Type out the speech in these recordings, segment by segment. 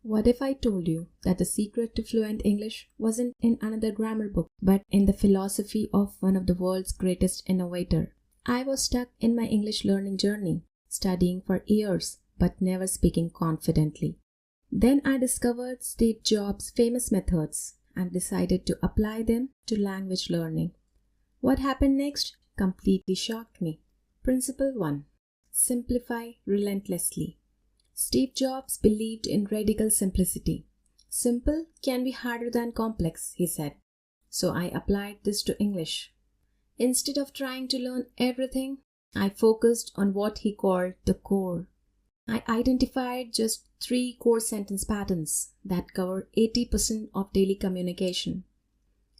What if I told you that the secret to fluent English wasn't in another grammar book, but in the philosophy of one of the world's greatest innovator? I was stuck in my English learning journey, studying for years, but never speaking confidently. Then I discovered Steve Jobs' famous methods and decided to apply them to language learning. What happened next completely shocked me. Principle 1. Simplify relentlessly. Steve Jobs believed in radical simplicity. Simple can be harder than complex, he said. So I applied this to English. Instead of trying to learn everything, I focused on what he called the core. I identified just 3 core sentence patterns that cover 80% of daily communication.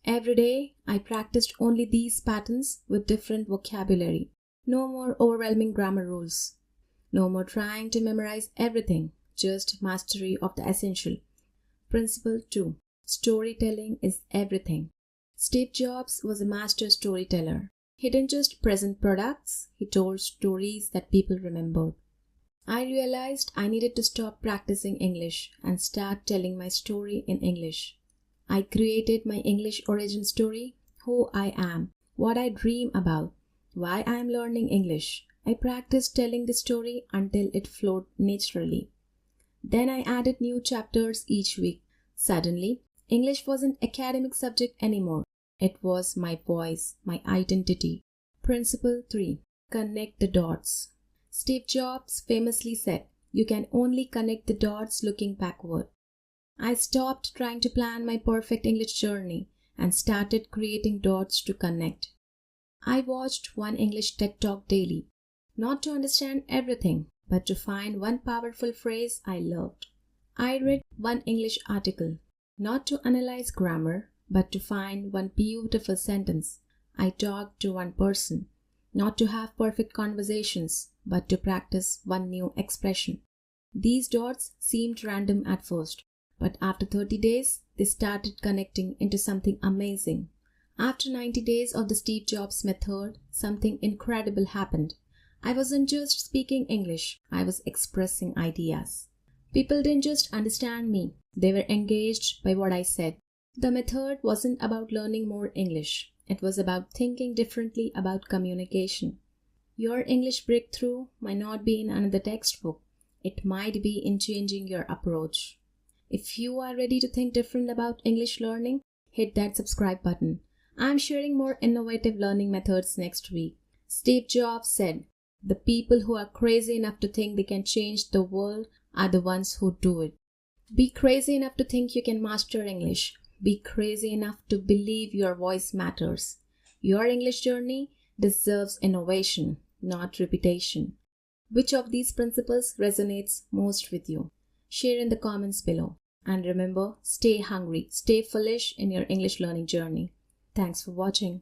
Every day, I practiced only these patterns with different vocabulary. No more overwhelming grammar rules. No more trying to memorize everything, just mastery of the essential. Principle 2. Storytelling is everything. Steve Jobs was a master storyteller. He didn't just present products, he told stories that people remembered. I realized I needed to stop practicing English and start telling my story in English. I created my English origin story, who I am, what I dream about, why I am learning English. I practiced telling the story until it flowed naturally. Then I added new chapters each week. Suddenly, English wasn't an academic subject anymore. It was my voice, my identity. Principle 3. Connect the dots. Steve Jobs famously said, "You can only connect the dots looking backward." I stopped trying to plan my perfect English journey and started creating dots to connect. I watched one English TED Talk daily, not to understand everything, but to find one powerful phrase I loved. I read one English article, not to analyze grammar, but to find one beautiful sentence. I talked to one person, not to have perfect conversations, but to practice one new expression. These dots seemed random at first, but after 30 days, they started connecting into something amazing. After 90 days of the Steve Jobs method, something incredible happened. I wasn't just speaking English, I was expressing ideas. People didn't just understand me, they were engaged by what I said. The method wasn't about learning more English, it was about thinking differently about communication. Your English breakthrough might not be in another textbook, it might be in changing your approach. If you are ready to think different about English learning, hit that subscribe button. I'm sharing more innovative learning methods next week. Steve Jobs said, "The people who are crazy enough to think they can change the world are the ones who do it." Be crazy enough to think you can master English. Be crazy enough to believe your voice matters. Your English journey deserves innovation, not repetition. Which of these principles resonates most with you? Share in the comments below. And remember, stay hungry, stay foolish in your English learning journey. Thanks for watching.